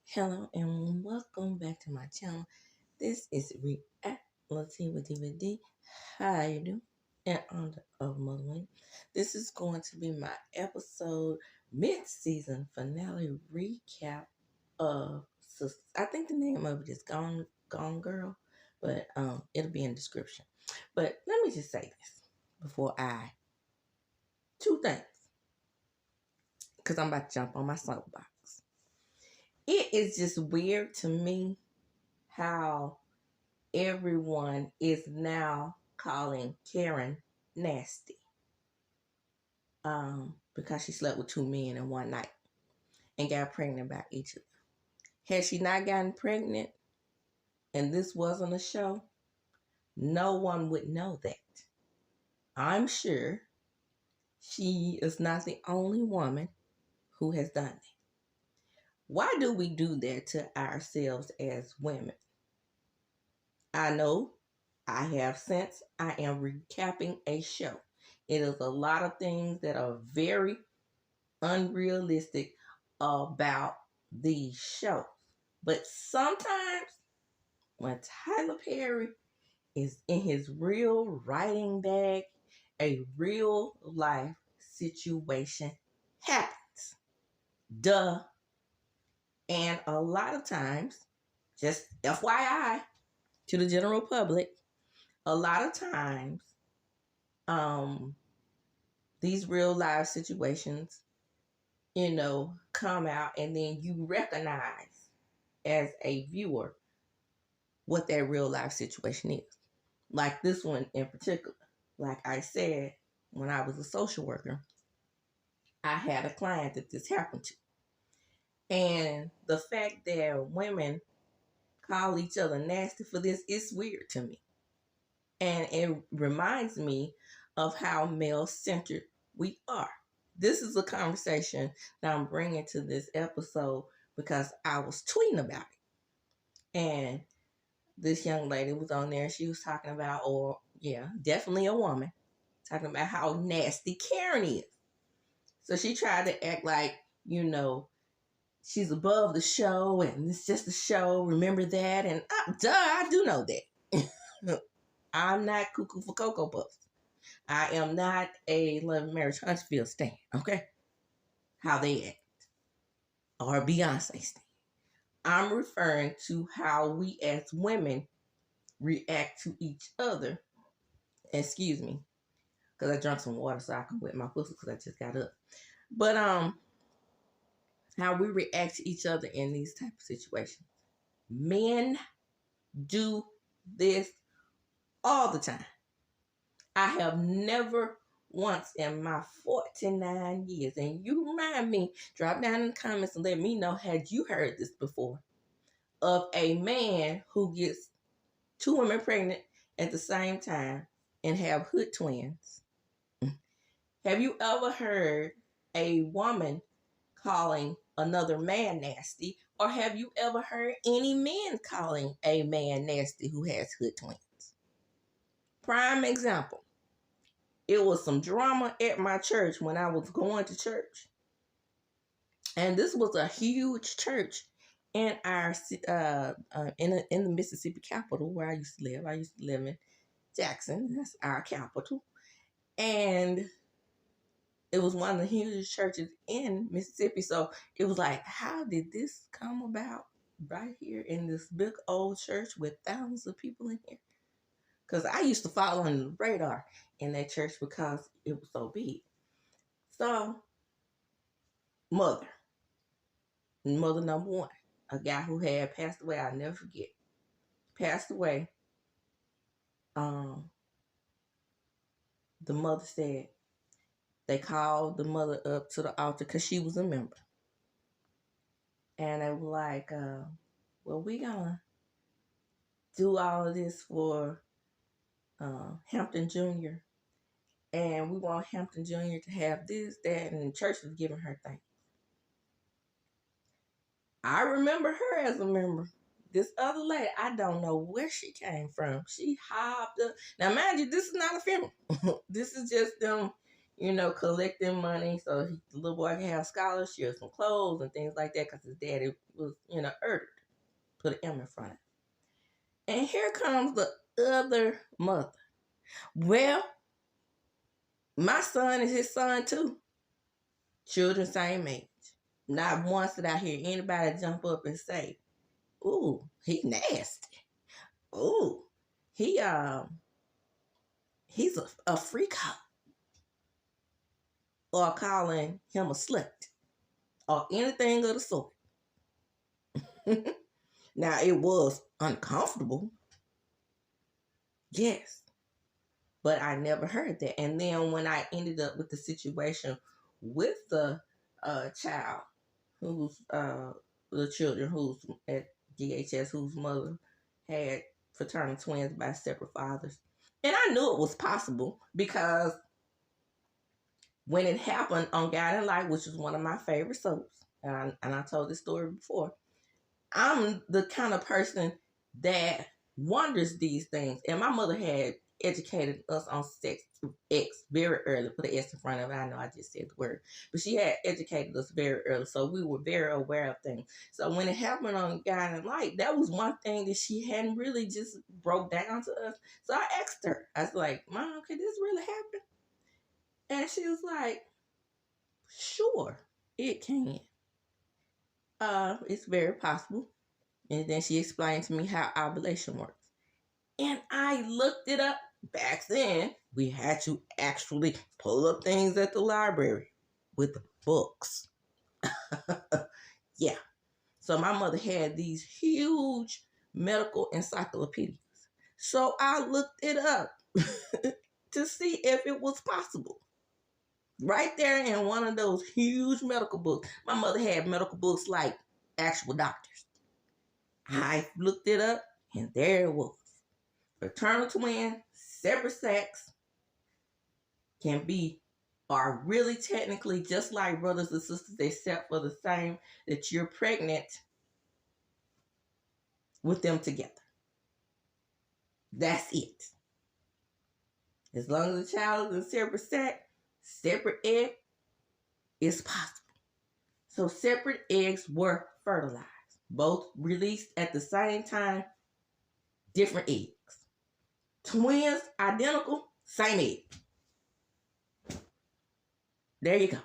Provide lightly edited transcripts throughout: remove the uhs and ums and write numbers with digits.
Hello, and welcome back to my channel. This is Reality with DVD. How you doing? In honor of Motherland. This is going to be my episode mid-season finale recap of Sistas. I think the name of it is Gone Girl, but it'll be in the description. But let me just say this before two things, because I'm about to jump on my soapbox. It is just weird to me how everyone is now calling Karen nasty because she slept with two men in one night and got pregnant by each of them. Had she not gotten pregnant and this wasn't a show, no one would know that. I'm sure she is not the only woman who has done it. Why do we do that to ourselves as women? I know I have since I am recapping a show. It is a lot of things that are very unrealistic about these shows. But sometimes when Tyler Perry is in his real writing bag, a real life situation happens. Duh. And a lot of times, just FYI to the general public, a lot of times, these real life situations, come out and then you recognize as a viewer what that real life situation is. Like this one in particular. Like I said, when I was a social worker, I had a client that this happened to. And the fact that women call each other nasty for this is weird to me. And it reminds me of how male-centered we are. This is a conversation that I'm bringing to this episode because I was tweeting about it. And this young lady was on there. She was talking about, definitely a woman, talking about how nasty Karen is. So she tried to act like, she's above the show and it's just a show. Remember that? And I do know that. I'm not cuckoo for Cocoa Puffs. I am not a Love and Marriage Huntsville stan, okay? How they act. Or Beyonce stan. I'm referring to how we as women react to each other. Excuse me. Because I drank some water so I can wet my pussy because I just got up. But how we react to each other in these type of situations. Men do this all the time. I have never once in my 49 years, and you remind me, drop down in the comments and let me know, had you heard this before, of a man who gets two women pregnant at the same time and have hood twins. Have you ever heard a woman calling another man nasty? Or have you ever heard any men calling a man nasty who has hood twins? Prime example. It was some drama at my church when I was going to church. And this was a huge church in our in the Mississippi capital where I used to live. I used to live in Jackson. That's our capital. And it was one of the hugest churches in Mississippi. So it was like, how did this come about right here in this big old church with thousands of people in here? Because I used to follow on the radar in that church because it was so big. So, mother number one, a guy who had passed away, I'll never forget, passed away. The mother said they called the mother up to the altar because she was a member. And they were like, well, we're going to do all of this for Hampton Jr. And we want Hampton Jr. to have this, that, and the church was giving her thanks. I remember her as a member. This other lady, I don't know where she came from. She hopped up. Now, mind you, this is not a funeral. This is just them collecting money so the little boy can have scholarships and clothes and things like that because his daddy was, urged. Put an M in front of it. And here comes the other mother. Well, my son is his son too. Children same age. Not once did I hear anybody jump up and say, "Ooh, he nasty. Ooh, he he's a freak out," or calling him a slut or anything of the sort. Now it was uncomfortable, yes, but I never heard that. And then when I ended up with the situation with the child who's the children who's at DHS whose mother had fraternal twins by separate fathers. And I knew it was possible because when it happened on Guiding Light, which is one of my favorite soaps, and I told this story before, I'm the kind of person that wonders these things. And my mother had educated us on sex X very early. Put an S in front of it. I know I just said the word. But she had educated us very early. So we were very aware of things. So when it happened on Guiding Light, that was one thing that she hadn't really just broke down to us. So I asked her. I was like, "Mom, could this really happen?" And she was like, "Sure, it can. It's very possible." And then she explained to me how ovulation works. And I looked it up. Back then, we had to actually pull up things at the library with books. Yeah. So my mother had these huge medical encyclopedias. So I looked it up to see if it was possible. Right there in one of those huge medical books. My mother had medical books like actual doctors. I looked it up, and there it was. Fraternal twin, separate sex, can be, are really technically just like brothers and sisters, except for the same that you're pregnant with them together. That's it. As long as the child is in separate sex, separate egg, it's possible. So separate eggs were fertilized, both released at the same time, different eggs. Twins, identical, same egg. There you go.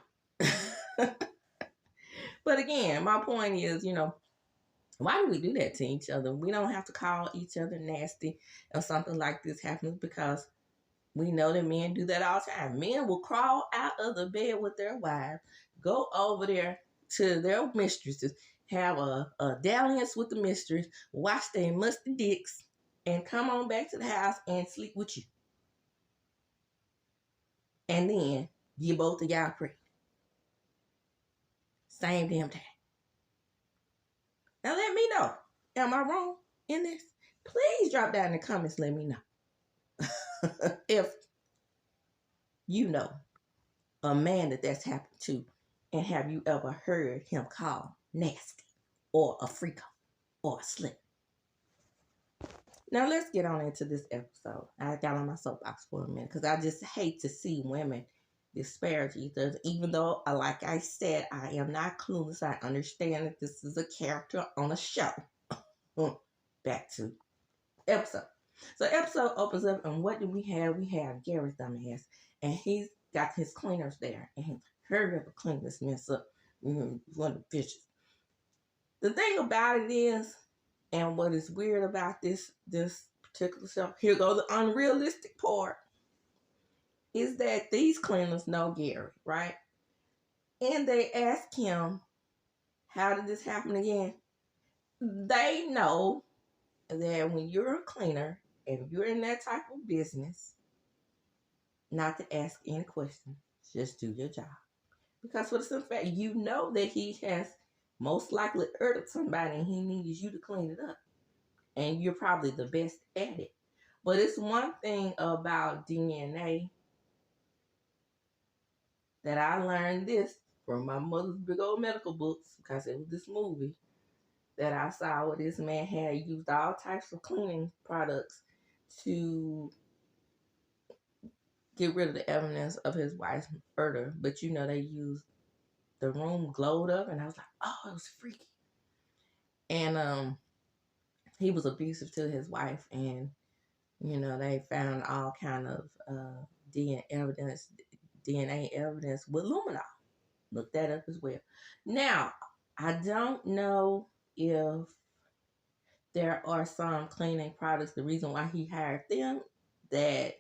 But again, my point is, why do we do that to each other? We don't have to call each other nasty if something like this happens, because we know that men do that all the time. Men will crawl out of the bed with their wives, go over there to their mistresses, have a dalliance with the mistress, watch their musty dicks, and come on back to the house and sleep with you. And then you both of y'all pregnant. Same damn time. Now let me know. Am I wrong in this? Please drop down in the comments. Let me know. If you know a man that's happened to, and have you ever heard him called nasty or a freak or a slut? Now let's get on into this episode. I got on my soapbox for a minute because I just hate to see women disparage each other. Even though, like I said, I am not clueless. I understand that this is a character on a show. Back to episode. So episode opens up, and what do we have? We have Gary's dumbass, and he's got his cleaners there, and he's like, "Hurry up and clean this mess up. One of the fishes." The thing about it is, and what is weird about this particular show, here goes the unrealistic part, is that these cleaners know Gary, right? And they ask him, "How did this happen again?" They know that when you're a cleaner and you're in that type of business, not to ask any questions, just do your job. Because for the simple fact, you know that he has most likely hurt somebody and he needs you to clean it up. And you're probably the best at it. But it's one thing about DNA that I learned this from my mother's big old medical books, because it was this movie that I saw where this man had used all types of cleaning products to get rid of the evidence of his wife's murder, but you know, they used the room glowed up, and I was like, oh, it was freaky. And he was abusive to his wife, and you know, they found all kind of DNA evidence with luminol. Look that up as well. Now, I don't know if there are some cleaning products, the reason why he hired them, that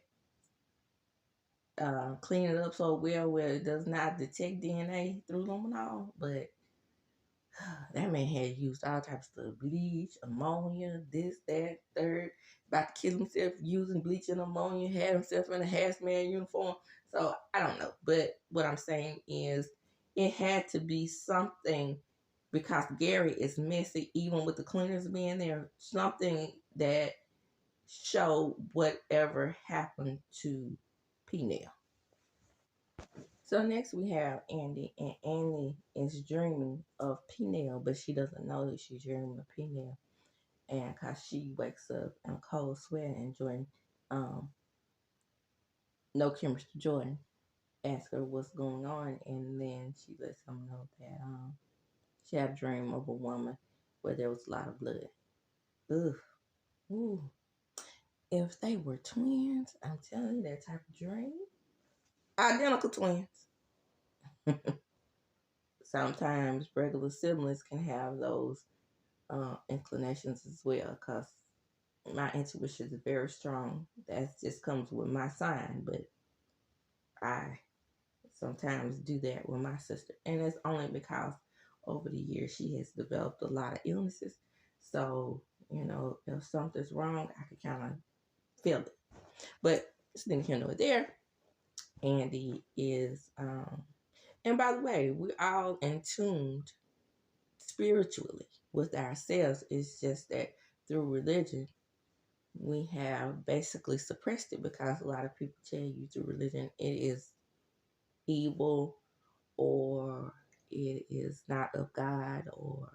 clean it up so well where it does not detect DNA through luminol, but that man had used all types of bleach, ammonia, this, that, third. About to kill himself using bleach and ammonia. Had himself in a hazmat uniform. So I don't know. But what I'm saying is it had to be something, because Gary is messy, even with the cleaners being there. Something that showed whatever happened to P-Nail. So next we have Andy, and Andy is dreaming of P-Nail, but she doesn't know that she's dreaming of P-Nail. And cause she wakes up in a cold sweat, and Jordan, no chemistry Jordan, asks her what's going on, and then she lets him know that she had a dream of a woman where there was a lot of blood. Ugh. Ooh. If they were twins, I'm telling you, that type of dream. Identical twins. Sometimes regular siblings can have those inclinations as well, because my intuition is very strong. That just comes with my sign, but I sometimes do that with my sister, and it's only because over the years she has developed a lot of illnesses. So you know, if something's wrong, I can kind of feel it. But it's neither here nor there. Andy is, and by the way, we're all in tuned spiritually with ourselves. It's just that through religion, we have basically suppressed it, because a lot of people tell you through religion it is evil, or it is not of God, or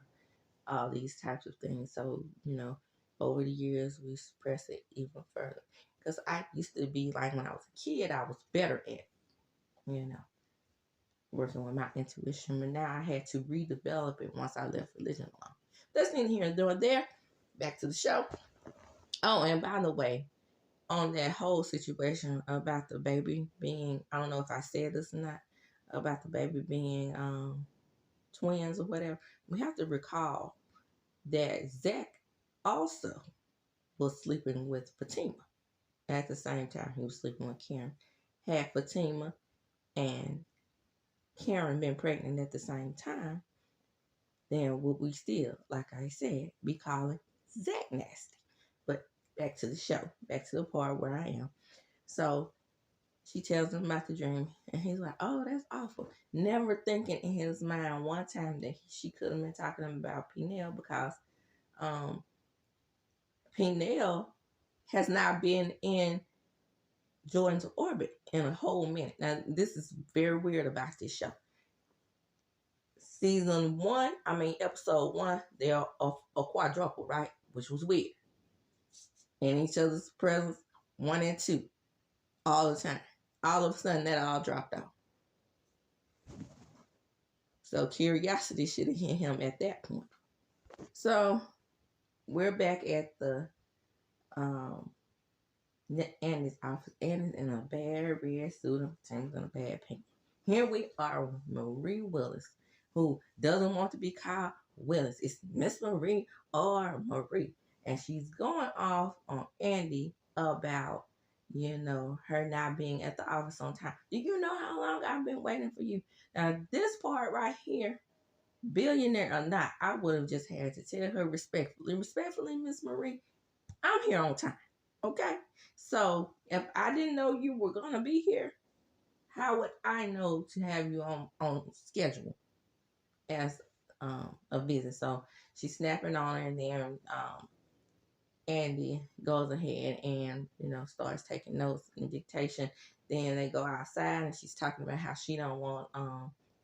all these types of things. So, you know, over the years, we suppress it even further. Because I used to be like, when I was a kid, I was better at, you know, working with my intuition. But now I had to redevelop it once I left religion alone. That's neither here nor there. Back to the show. Oh, and by the way, on that whole situation about the baby being, I don't know if I said this or not, about the baby being twins or whatever, we have to recall that Zach also was sleeping with Fatima at the same time he was sleeping with Karen. Had Fatima and Karen been pregnant at the same time, then would we still, like I said, be calling Zach nasty? But back to the show, back to the part where I am. So she tells him about the dream, and he's like, oh, that's awful. Never thinking in his mind one time that she could have been talking about P-Nail, because P-Nail has not been in Jordan's orbit in a whole minute. Now, this is very weird about this show. Episode 1, they're a quadruple, right? Which was weird. In each other's presence, 1 and 2, all the time. All of a sudden, that all dropped off. So curiosity should have hit him at that point. So we're back at the Andy's office. Andy's in a bad red suit and Tim's in a bad pink. Here we are with Marie Willis, who doesn't want to be called Willis. It's Miss Marie or Marie. And she's going off on Andy about, you know, her not being at the office on time. Do you know how long I've been waiting for you? Now, this part right here, billionaire or not, I would have just had to tell her respectfully, Miss Marie, I'm here on time. Okay? So if I didn't know you were going to be here, how would I know to have you on schedule as a visit? So she's snapping on her, and then Andy goes ahead and, you know, starts taking notes and dictation. Then they go outside, and she's talking about how she don't want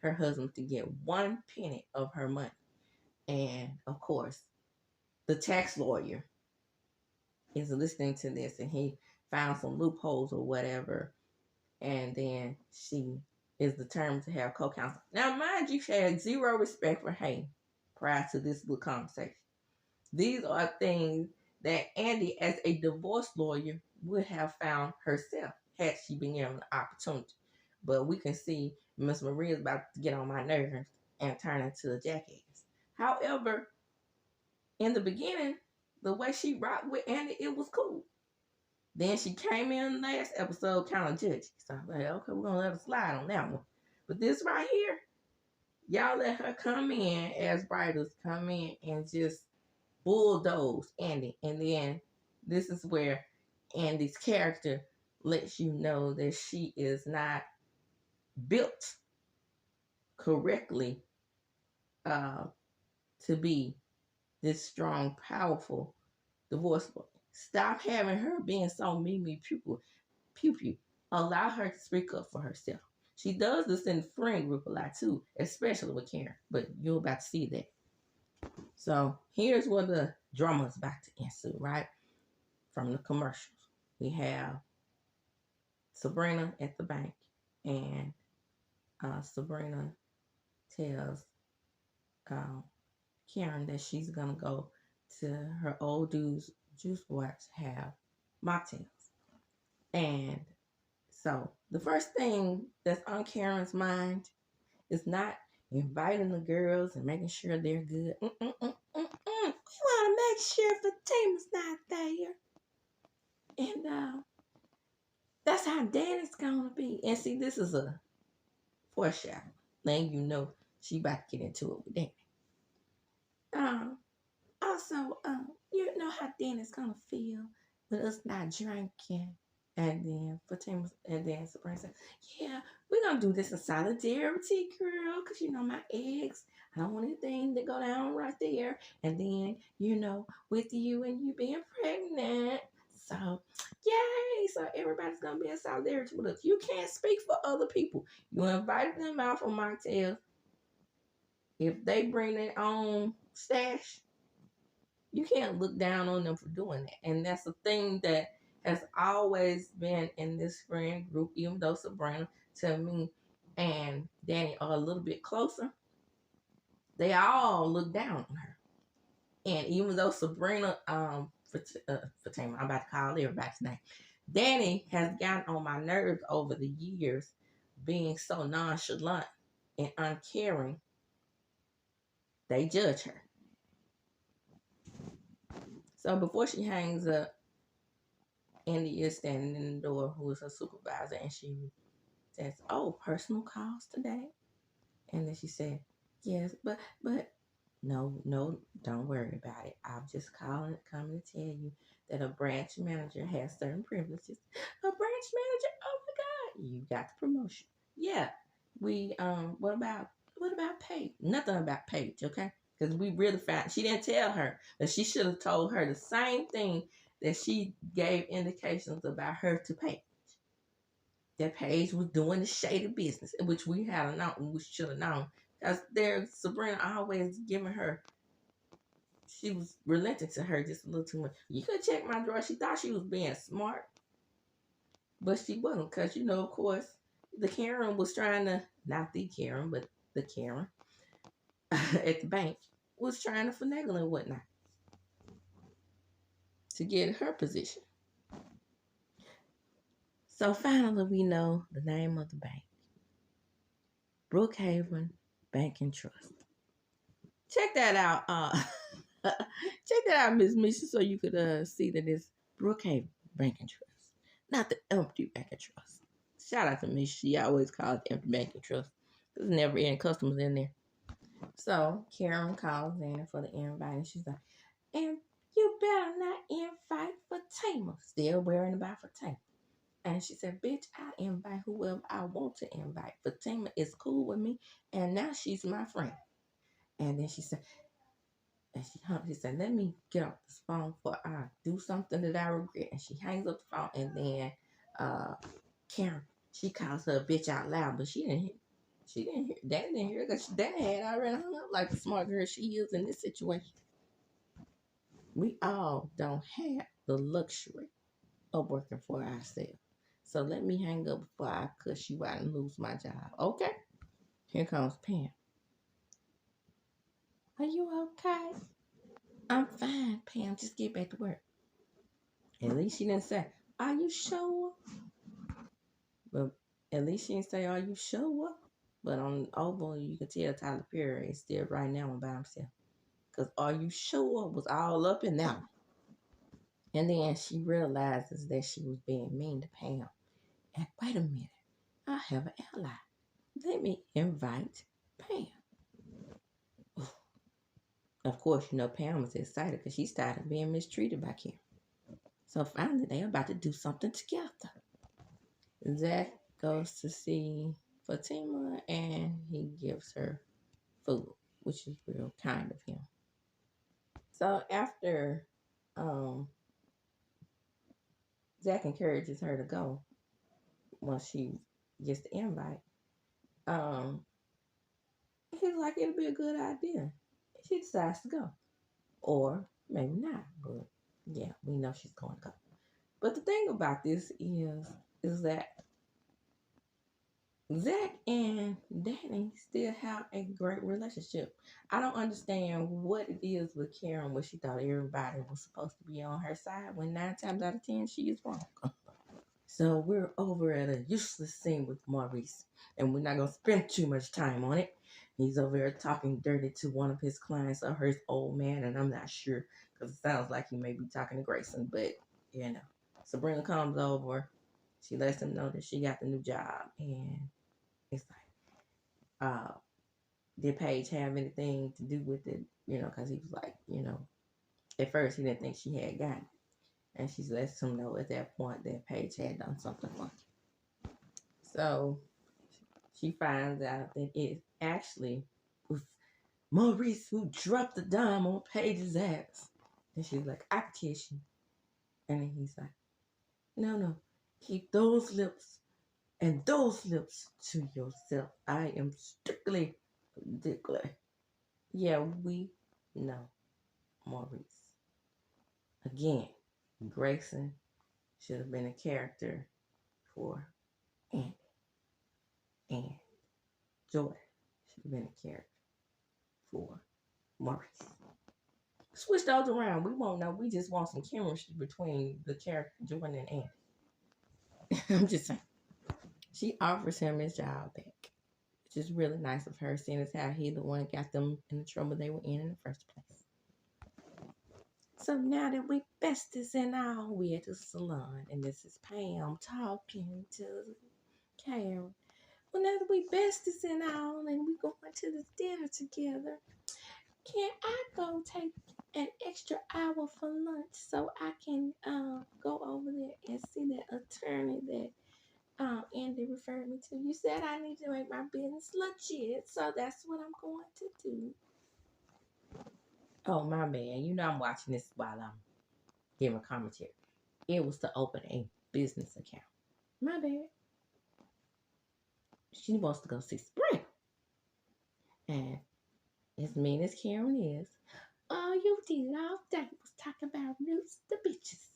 her husband to get 1 penny of her money. And of course, the tax lawyer is listening to this, and he found some loopholes or whatever and then she is determined to have co-counsel. Now, mind you, she had zero respect for Hayden prior to this little conversation. These are things that Andy, as a divorce lawyer, would have found herself had she been given the opportunity. But we can see Miss Maria is about to get on my nerves and turn into a jackass. However, in the beginning, the way she rocked with Andy, it was cool. Then she came in last episode kind of judgy. So I'm like, okay, we're going to let her slide on that one. But this right here, y'all let her come in as writers, come in and just bulldoze Andy. And then this is where Andy's character lets you know that she is not built correctly to be this strong, powerful divorce lawyer. Stop having her being so me, pew pew. Allow her to speak up for herself. She does this in the friend group a lot too, especially with Karen. But you're about to see that. So here's where the drama is about to ensue, right? From the commercials. We have Sabrina at the bank, and Sabrina tells Karen that she's gonna go to her old dude's juice bar to have mocktails. And so the first thing that's on Karen's mind is not inviting the girls and making sure they're good. We want to make sure Fatima's not there. And that's how Danny's gonna be. And see, this is a foreshadow. Letting you know she about to get into it with Danny. Also, you know how Danny's gonna feel with us not drinking. And then Sabrina said, yeah, we're gonna do this in solidarity, girl, because you know my eggs. I don't want anything to go down right there. And then, you know, with you and you being pregnant. So, yay! So everybody's gonna be in solidarity with us. You can't speak for other people. You invited them out for mocktails. If they bring their own stash, you can't look down on them for doing that. And that's the thing that has always been in this friend group, even though Sabrina, to me, and Danny are a little bit closer. They all look down on her. And even though Sabrina, Fatima, I'm about to call everybody's name, Danny has gotten on my nerves over the years being so nonchalant and uncaring. They judge her. So before she hangs up, Andy is standing in the door, who is her supervisor, and she says, oh, personal calls today? And then she said, yes, but no, don't worry about it. I'm just coming to tell you that a branch manager has certain privileges. A branch manager? Oh my God, you got the promotion. Yeah, we, what about Paige? Nothing about Paige, okay? Because we really found, she didn't tell her, but she should have told her the same thing that she gave indications about her to Paige. That Paige was doing the shady business, which we had known, we should have known. Because Sabrina always giving her, she was relenting to her just a little too much. You could check my drawer. She thought she was being smart, but she wasn't. Because, you know, of course, the Karen was trying to, not the Karen, but the Karen at the bank was trying to finagle and whatnot to get her position. So finally, we know the name of the bank. Brookhaven Bank and Trust. Check that out. Check that out, Miss Misha, so you could see that it's Brookhaven Bank and Trust, not the Empty Bank and Trust. Shout out to Misha. She always calls it Empty Bank and Trust. There's never any customers in there. So Karen calls in for the invite, and she's like, and you better not invite Fatima. Still worrying about Fatima. And she said, bitch, I invite whoever I want to invite. Fatima is cool with me, and now she's my friend. And then she said, she said, let me get off this phone before I do something that I regret. And she hangs up the phone, and then Karen, she calls her a bitch out loud, but she didn't hear. Daddy didn't hear because Daddy had already hung up like the smart girl she is in this situation. We all don't have the luxury of working for ourselves. So let me hang up before I cuss you out and lose my job. Okay? Here comes Pam. Are you okay? I'm fine, Pam. Just get back to work. At least she didn't say, are you sure? But at least she didn't say, are you sure? But on Oval, you can tell Tyler Perry is still right now by himself. Because are you sure was all up in that one. And then she realizes that she was being mean to Pam. And wait a minute, I have an ally. Let me invite Pam. Of course, Pam was excited because she's tired of being mistreated by Kim. So finally, they're about to do something together. Zach goes to see Fatima and he gives her food, which is real kind of him. So after Zach encourages her to go once she gets the invite, he's like, it'll be a good idea. She decides to go. Or maybe not, but yeah, we know she's going to go. But the thing about this is that Zach and Danny still have a great relationship. I don't understand what it is with Karen where she thought everybody was supposed to be on her side when 9 times out of 10 she is wrong. So we're over at a useless scene with Maurice, and we're not going to spend too much time on it. He's over there talking dirty to one of his clients or his old man, and I'm not sure because it sounds like he may be talking to Grayson, but Sabrina comes over. She lets him know that she got the new job, and it's like, did Paige have anything to do with it? Because he was like, at first he didn't think she had gotten it. And she lets him know at that point that Paige had done something funky. So she finds out that it actually was Maurice who dropped the dime on Paige's ass. And she's like, I kiss you. And then he's like, no, keep those lips and those lips to yourself. I am strictly dickler. Yeah, we know Maurice. Again, Grayson should have been a character for Andy. And Joy should have been a character for Maurice. Switch those around. We won't know. We just want some chemistry between the character Jordan and Andy. I'm just saying. She offers him his job back, which is really nice of her, seeing as how he the one got them in the trouble they were in the first place. So now that we besties and all, we at the salon, and this is Pam talking to Karen. Well, now that we besties and all, and we going to this dinner together, can I go take an extra hour for lunch so I can go over there and see that attorney that Andy referred me to? You said I need to make my business legit, so that's what I'm going to do. Oh, my bad. I'm watching this while I'm giving commentary. It was to open a business account. My bad. She wants to go see Spring. And as mean as Karen is, all you did all day was talk about nudes the bitches.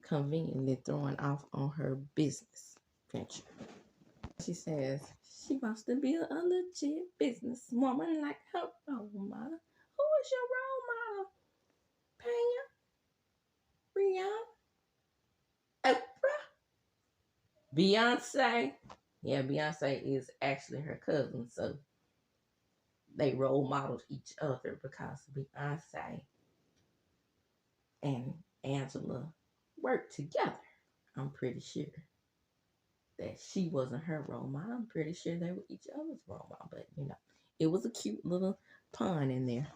Conveniently throwing off on her business venture. She says she wants to be a legit businesswoman like her role model. Who is your role model? Pam? Rihanna? Oprah? Beyonce? Yeah, Beyonce is actually her cousin, so they role modeled each other because Beyonce and Angela worked together. I'm pretty sure that she wasn't her role model. I'm pretty sure they were each other's role model, but it was a cute little pun in there.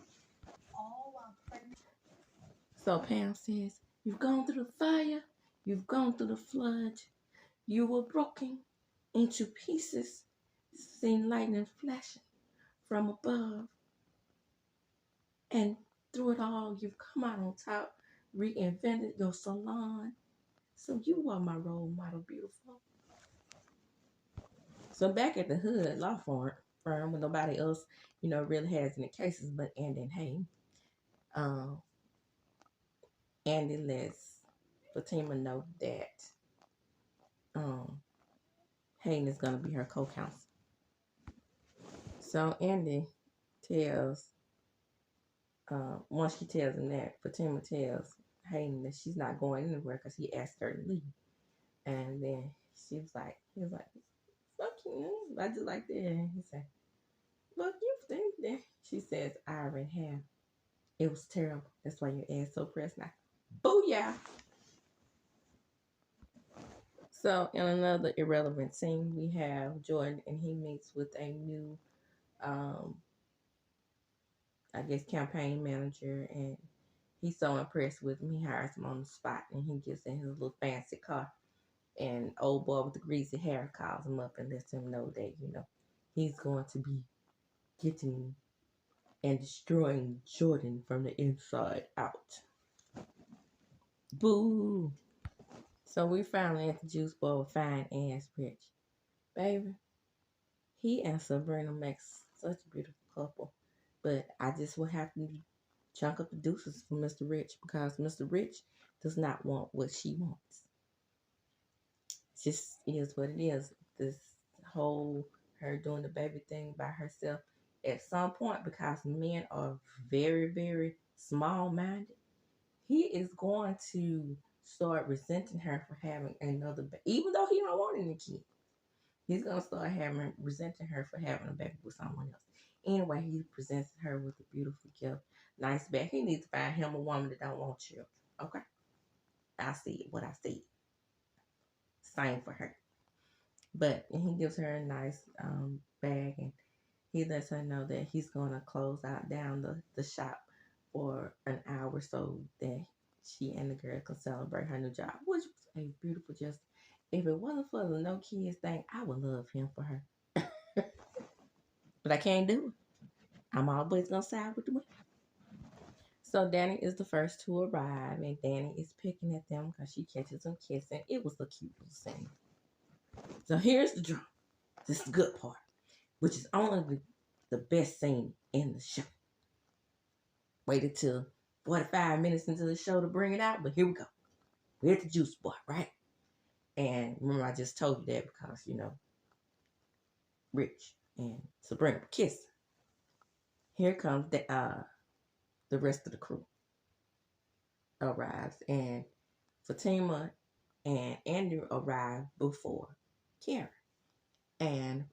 So Pam says, you've gone through the fire, you've gone through the flood, you were broken into pieces, seen lightning flashing from above, and through it all, you've come out on top, reinvented your salon. So you are my role model, beautiful. So back at the hood law firm when nobody else, really has any cases but Andy and Hay, Andy lets Fatima know that Hayden is going to be her co-counsel. So Andy tells, once she tells him that, Fatima tells Hayden that she's not going anywhere because he asked her to leave. And then he was like, fuck you. I just like that. And he said, fuck you think that. She says, I already have. It was terrible. That's why your ass so pressed now. Booyah. So in another irrelevant scene, we have Jordan and he meets with a new I guess campaign manager, and he's so impressed with him he hires him on the spot, and he gets in his little fancy car, and old boy with the greasy hair calls him up and lets him know that he's going to be getting and destroying Jordan from the inside out. Boo. So we finally at the juice bar with fine ass Rich. Baby, he and Sabrina makes such a beautiful couple. But I just will have to chunk up the deuces for Mr. Rich because Mr. Rich does not want what she wants. It just is what it is. This whole her doing the baby thing by herself at some point, because men are very, very small-minded, he is going to start resenting her for having another baby, even though he don't want any kids. He's gonna start resenting her for having a baby with someone else. Anyway, he presents her with a beautiful gift, nice bag. He needs to find him a woman that don't want children. Okay, I see what I see. Same for her. But he gives her a nice bag, and he lets her know that he's gonna close down the shop for an hour so that she and the girl can celebrate her new job, which was a beautiful gesture. If it wasn't for the no kids thing, I would love him for her. But I can't do it. I'm always gonna side with the women. So Danny is the first to arrive, and Danny is picking at them because she catches them kissing. It was a cute little scene. So here's the drama. This is the good part, which is only the best scene in the show. Waited till 45 minutes into the show to bring it out, but here we go. We're at the juice bar, right? And remember, I just told you that because, Rich and Sabrina were kissing. Here comes the rest of the crew arrives, and Fatima and Andrew arrive before Karen. And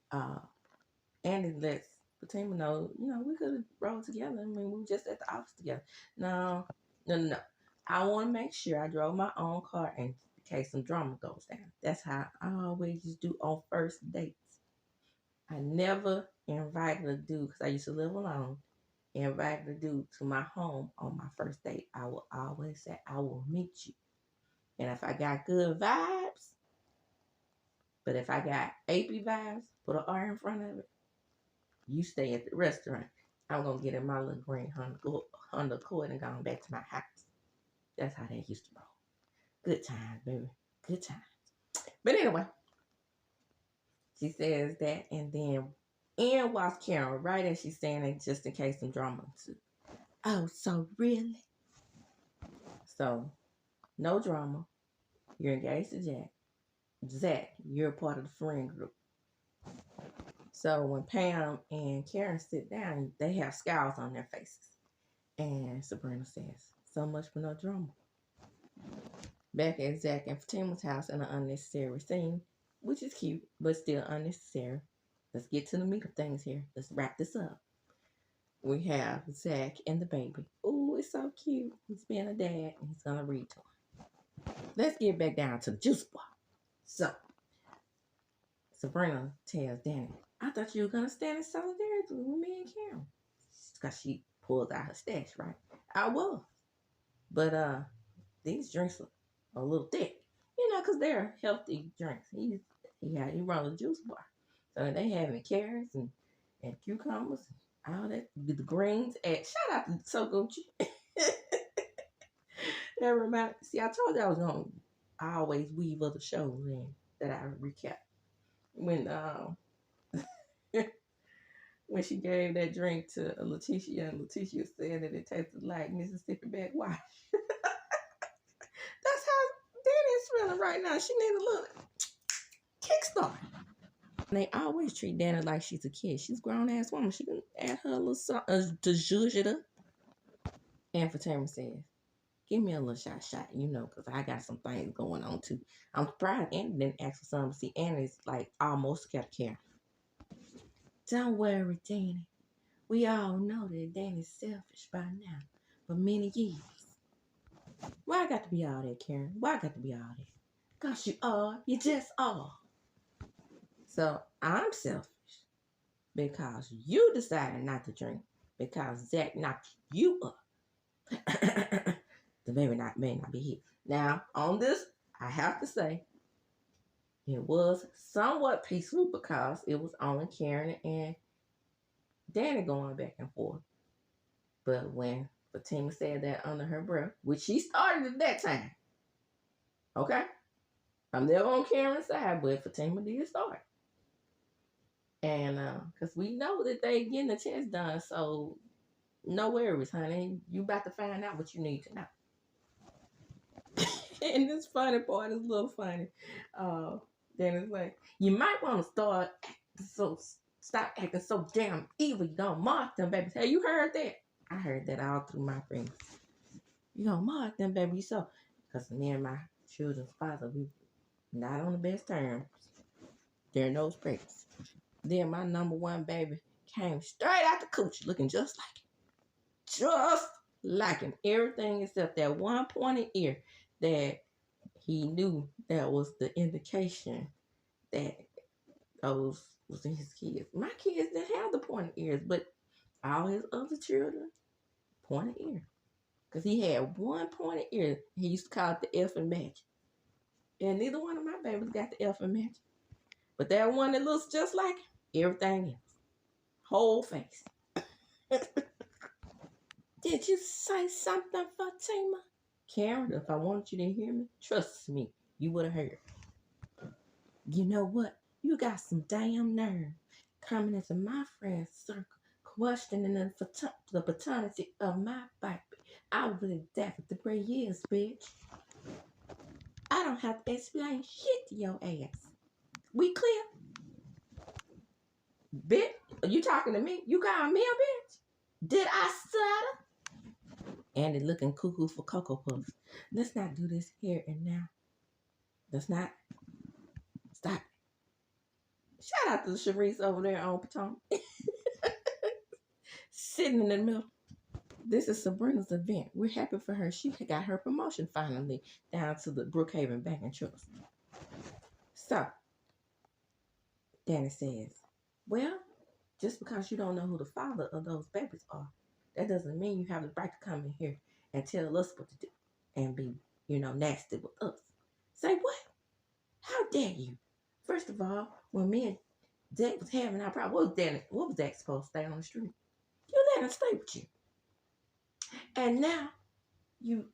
Andy lets Fatima know, we could have rolled together. I mean, we were just at the office together. No. I want to make sure I drove my own car in case some drama goes down. That's how I always do on first dates. I never invited a dude, because I used to live alone, invited a dude to my home on my first date. I will always say, I will meet you. And if I got good vibes, but if I got AP vibes, put an R in front of it, you stay at the restaurant. I'm going to get in my little green Honda Accord and go back to my house. That's how that used to roll. Good times, baby. Good times. But anyway, she says that, and then Ann walks Karen right as she's saying it, just in case some drama too. Oh, so really? So, no drama. You're engaged to Jack. Zach, you're a part of the friend group. So when Pam and Karen sit down, they have scowls on their faces. And Sabrina says, so much for no drama. Back at Zach and Fatima's house in an unnecessary scene, which is cute, but still unnecessary. Let's get to the meat of things here. Let's wrap this up. We have Zach and the baby. Ooh, it's so cute. He's being a dad, and he's going to read to him. Let's get back down to the juice bar. So, Sabrina tells Danny, I thought you were going to stand in solidarity with me and Karen. Because she pulls out her stash, right? I was. But these drinks are a little thick. Because they're healthy drinks. He runs a juice bar. So they having carrots and cucumbers and all that. The greens. Shout out to So Gucci. That reminds. See, I told you I was going to always weave other shows in that I recap. When she gave that drink to Letitia, and Letitia said that it tasted like Mississippi backwash. feeling right now. She need a little kickstart. And they always treat Danny like she's a kid. She's a grown-ass woman. She can add her a little something to zhuzh it up. And Fatima says, give me a little shot, because I got some things going on, too. I'm surprised Annie didn't ask for something. See, Annie's, like, almost got to care. Don't worry, Danny. We all know that Danny's selfish by now for many years. Why I got to be all that, Karen? Why I got to be all that? Because you are. You just are. So I'm selfish because you decided not to drink because Zach knocked you up. The baby may not be here. Now, on this, I have to say, it was somewhat peaceful because it was only Karen and Danny going back and forth. But when Fatima said that under her breath, which she started at that time, okay? I'm never on Karen's side, but Fatima did start. And because we know that they getting the test done, so no worries, honey. You about to find out what you need to know. And this funny part is a little funny. Then it's like, you might want to stop acting so damn evil. You don't mark them babies. Hey, you heard that? I heard that all through my friends. You don't mark them babies. So, because me and my children's father, we not on the best terms. They're no breaks. Then my number one baby came straight out the coochie looking just like him. Everything except that one pointed ear that he knew that was the indication that those was in his kids. My kids didn't have the pointed ears, but all his other children pointed ear. Because he had one pointed ear. He used to call it the F and match. And neither one of my babies got the F and match. But that one that looks just like everything else. Whole face. Did you say something, Fatima? Karen, if I wanted you to hear me, trust me, you would have heard. You know what? You got some damn nerve coming into my friend's circle, questioning the paternity of my baby. I was with that for 3 years, bitch. I don't have to explain shit to your ass. We clear? Bitch, are you talking to me? You call me a bitch? Did I stutter? Andy looking cuckoo for Cocoa Puffs. Let's not do this here and now. Let's not. Stop. Shout out to Sharice over there on Potomac. Sitting in the middle. This is Sabrina's event. We're happy for her. She got her promotion finally down to the Brookhaven Bank and Trust. So, Danny says, well, just because you don't know who the father of those babies are, that doesn't mean you have the right to come in here and tell us what to do and be, nasty with us. Say what? How dare you? First of all, when me and Zach was having our problem, what was Zach supposed to stay on the street? You let him stay with you. And now, you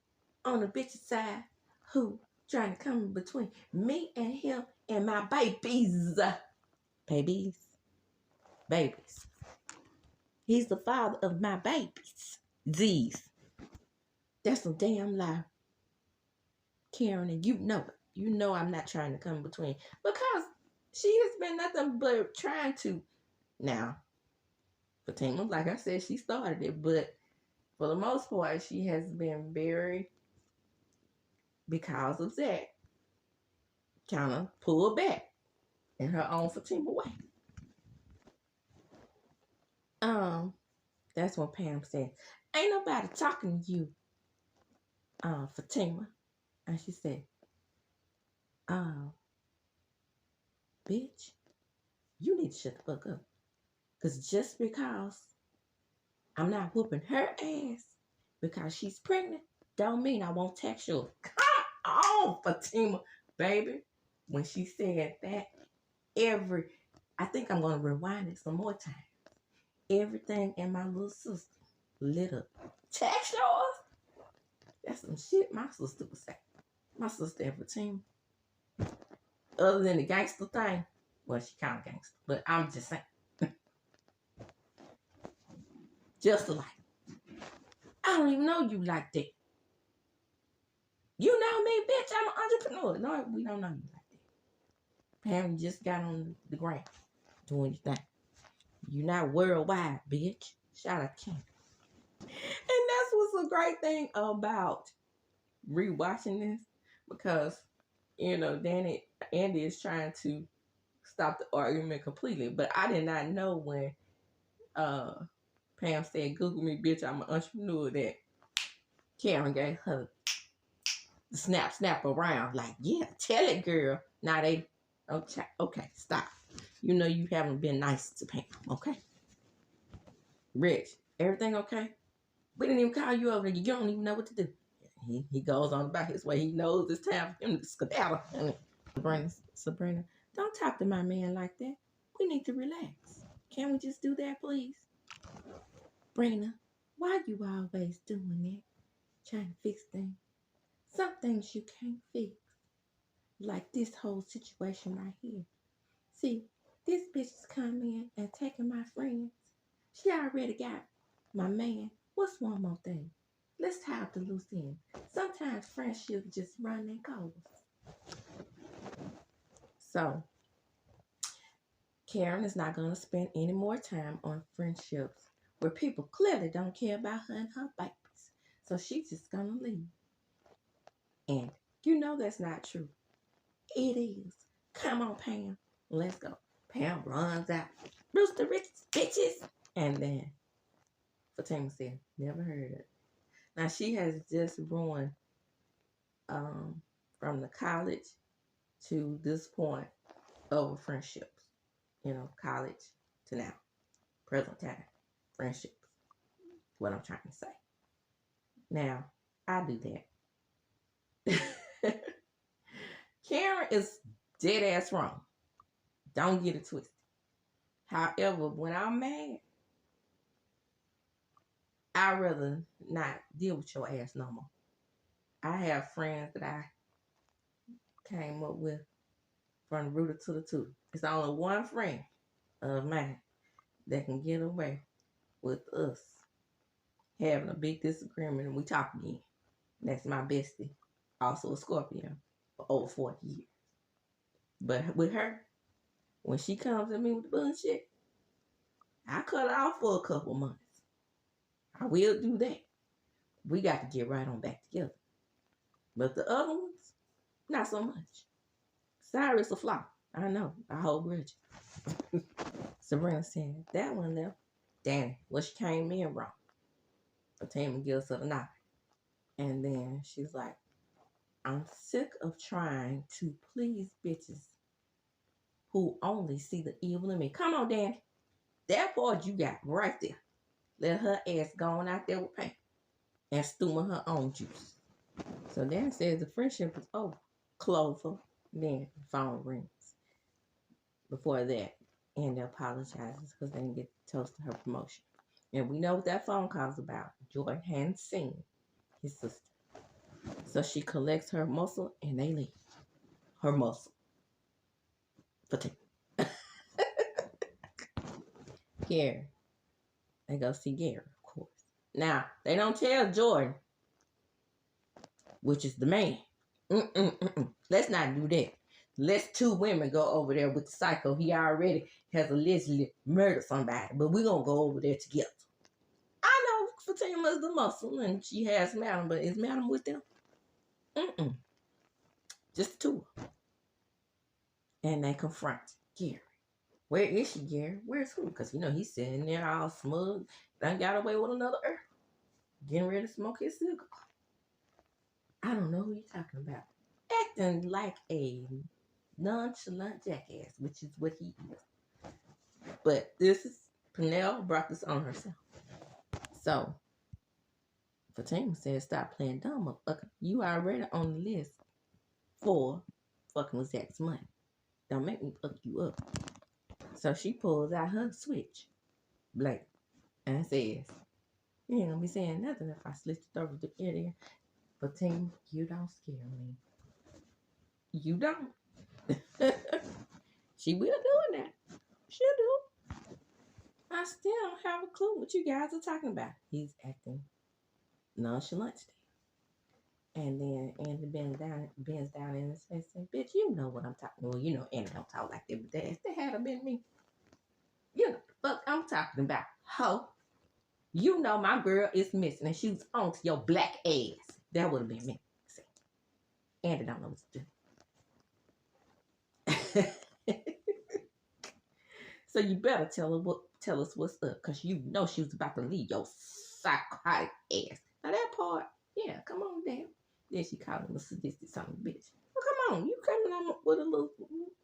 on the bitch's side who trying to come in between me and him and my babies. Babies. He's the father of my babies. Z's. That's a damn lie. Karen, and you know it. You know I'm not trying to come in between. Because she has been nothing but trying to. Now, Fatima, like I said, she started it. But for the most part, she has been very, because of that, kind of pulled back in her own Fatima way. That's what Pam said. Ain't nobody talking to you, Fatima. And she said, bitch, you need to shut the fuck up. Because just because I'm not whooping her ass because she's pregnant, don't mean I won't text you. Come on, Fatima, baby. When she said that, I think I'm going to rewind it some more times. Everything in my little sister lit up. Text yours? That's some shit my sister would say. My sister and Fatima. Other than the gangster thing, well, she kind of gangster, but I'm just saying. Just like, I don't even know you like that. You know me, bitch. I'm an entrepreneur. No, we don't know you like that. Pam, you just got on the ground doing your thing. You're not worldwide, bitch. Shout out to Kim. And that's what's a great thing about rewatching this, because Andy is trying to stop the argument completely. But I did not know when Pam said, "Google me, bitch, I'm an entrepreneur," that Karen gave her the snap around. Like, yeah, tell it, girl. Now they, okay, stop. You know you haven't been nice to Pam, okay? Rich, everything okay? We didn't even call you over there. You don't even know what to do. He goes on about his way. He knows it's time for him to skedaddle. Sabrina, don't talk to my man like that. We need to relax. Can we just do that, please? Brina, why you always doing that? Trying to fix things. Some things you can't fix. Like this whole situation right here. See, this bitch is coming in and taking my friends. She already got my man. What's one more thing? Let's tie up the loose end. Sometimes friendships just run their course. So, Karen is not going to spend any more time on friendships where people clearly don't care about her and her babies. So she's just going to leave. And you know that's not true. It is. Come on, Pam. Let's go. Pam runs out. Rooster Richards, bitches. And then Fatima said, never heard it. Now she has just ruined from the college to this point over friendships. College to now. Present time. Friendships. What I'm trying to say. Now, I do that. Karen is dead ass wrong. Don't get it twisted. However, when I'm mad, I'd rather not deal with your ass no more. I have friends that I came up with from the rooter to the tutor. It's only one friend of mine that can get away with us having a big disagreement and we talk again. That's my bestie, also a Scorpio, for over 40 years. But with her, when she comes at me with the bullshit, I cut her off for a couple months. I will do that. We got to get right on back together. But the other ones, not so much. Cyrus a flop. I know. I hold grudges. Sabrina said, that one left. Danny, well, she came in wrong. Fatima gives her the knife. And then she's like, I'm sick of trying to please bitches who only see the evil in me. Come on, Danny. That part you got right there. Let her ass go on out there with pain and stewing her own juice. So Danny says the friendship is over. Clover. Then the phone rings. Before that, Andy apologizes because they didn't get to toast her promotion. And we know what that phone call's about. Jordan hadn't seen his sister. So she collects her muscle and they leave. Her muscle. Fatima. Gary. They go see Gary, of course. Now, they don't tell Jordan, which is the man. Let's not do that. Let's two women go over there with the psycho. He already has allegedly murdered somebody, but we're going to go over there together. I know Fatima's the muscle and she has Madam, but is Madam with them? Just the two. And they confront Gary. Where is she, Gary? Where's who? Because, he's sitting there all smug. Done got away with another Earth. Getting ready to smoke his cigar. I don't know who you're talking about. Acting like a nonchalant jackass, which is what he is. But Pernell brought this on herself. So, Fatima said, stop playing dumb, motherfucker. You already on the list for fucking with Zach's money. Don't make me fuck you up. So she pulls out her switch, blank, and says, you ain't gonna be saying nothing if I slit your throat with the ear there. Fatima, you don't scare me. You don't. She will do that. She'll do. I still don't have a clue what you guys are talking about. He's acting nonchalant still. And then Andy bends down in his face and says, bitch, you know what I'm talking about. Well, you know Andy don't talk like that, but if that had been me, you know the fuck I'm talking about. Ho. You know my girl is missing and she was on to your black ass. That would have been me. See, Andy don't know what to do. So you better tell us what's up, cause you know she was about to leave your psychotic ass. Now that part, yeah, come on down. Then she called him a sadistic son of a bitch. Well, come on, you coming on with a little,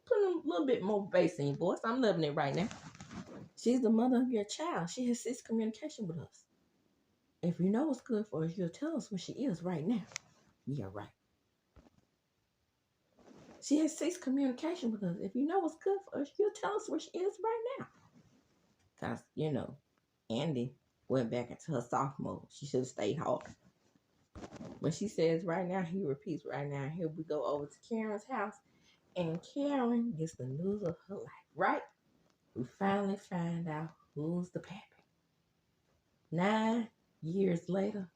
putting a little bit more bass in your voice. I'm loving it right now. She's the mother of your child. She has ceased communication with us. If you know what's good for us, you'll tell us where she is right now. Yeah, right. She has ceased communication with us. If you know what's good for us, you'll tell us where she is right now. Because, you know, Andy went back into her soft mode. She should have stayed hard. When she says right now, he repeats right now. Here we go over to Karen's house. And Karen gets the news of her life, right? We finally find out who's the pappy. 9 years later,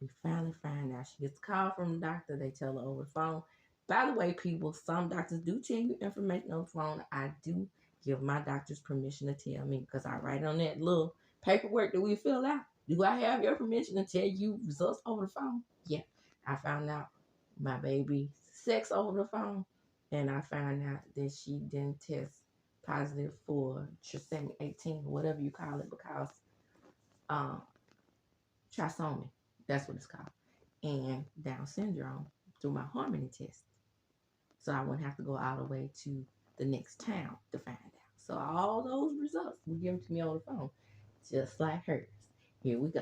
we finally find out. She gets a call from the doctor. They tell her over the phone. By the way, people, some doctors do tell you information on the phone. I do give my doctors permission to tell me because I write on that little paperwork that we fill out. Do I have your permission to tell you results over the phone? Yeah. I found out my baby's sex over the phone, and I found out that she didn't test positive for trisomy 18, whatever you call it, because um, trisomy, that's what it's called, and Down syndrome through my harmony test. So I wouldn't have to go all the way to the next town to find out. So all those results were given to me on the phone, just like hers. Here we go.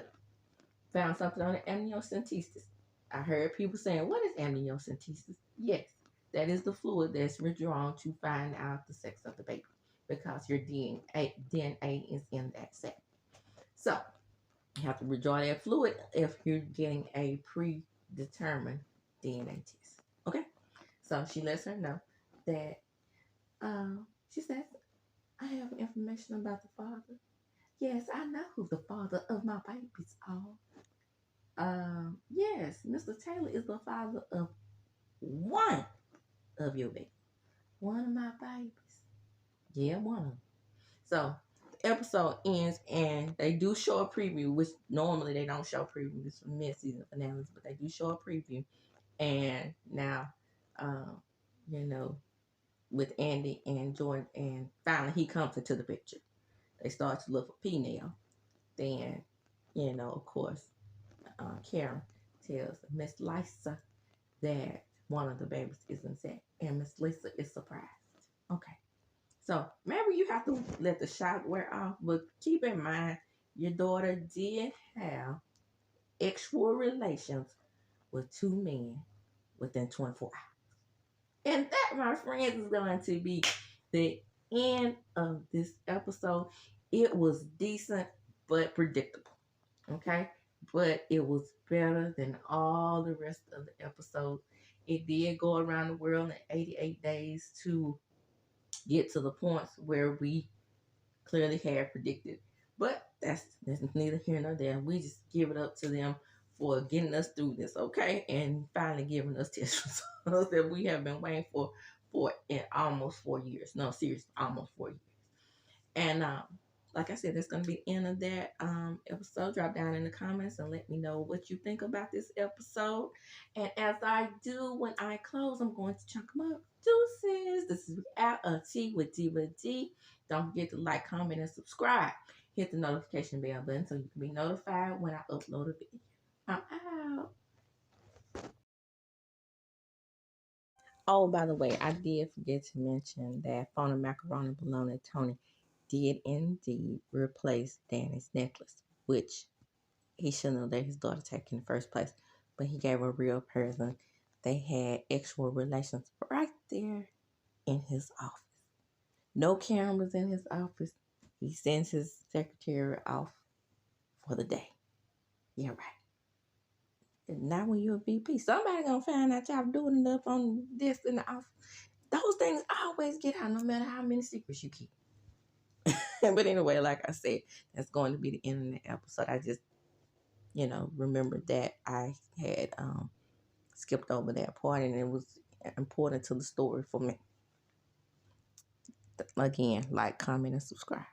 Found something on the amniocentesis. I heard people saying, what is amniocentesis? Yes, that is the fluid that's withdrawn to find out the sex of the baby because your DNA is in that sac. So you have to withdraw that fluid if you're getting a predetermined DNA test. Okay? So she lets her know that she says, I have information about the father. Yes, I know who the father of my babies are. Yes, Mr. Taylor is the father of one of your babies. One of my babies. Yeah, one of them. So the episode ends and they do show a preview, which normally they don't show previews for mid-season finales, but they do show a preview. And now, you know, with Andy and Jordan, and finally he comes into the picture. They start to look for P-Nail. Then, you know, of course, Karen tells Miss Lisa that one of the babies is insane, and Miss Lisa is surprised. Okay, so maybe you have to let the shock wear off, but keep in mind your daughter did have sexual relations with 2 men within 24 hours. And that, my friends, is going to be the end of this episode. It was decent but predictable. Okay? But it was better than all the rest of the episodes. It did go around the world in 88 days to get to the points where we clearly had predicted. But that's neither here nor there. We just give it up to them for getting us through this, okay? And finally giving us test results that we have been waiting for in almost 4 years. No, seriously, almost 4 years. And like I said, that's going to be the end of that episode. Drop down in the comments and let me know what you think about this episode. And as I do when I close, I'm going to chunk them up. Deuces. This is Out of Tea with Diva D. Don't forget to like, comment, and subscribe. Hit the notification bell button so you can be notified when I upload a video. I'm out. Oh, by the way, I did forget to mention that Phone and Macaroni Bologna Tony did indeed replace Danny's necklace, which he shouldn't have let his daughter take in the first place. But he gave her a real present. They had sexual relations right there in his office. No cameras in his office. He sends his secretary off for the day. Yeah, right. And now when you're a VP, somebody gonna find out y'all doing enough on this in the office. Those things always get out no matter how many secrets you keep. But anyway, like I said, that's going to be the end of the episode. I just, remember that I had skipped over that part, and it was important to the story for me. Again, like, comment, and subscribe.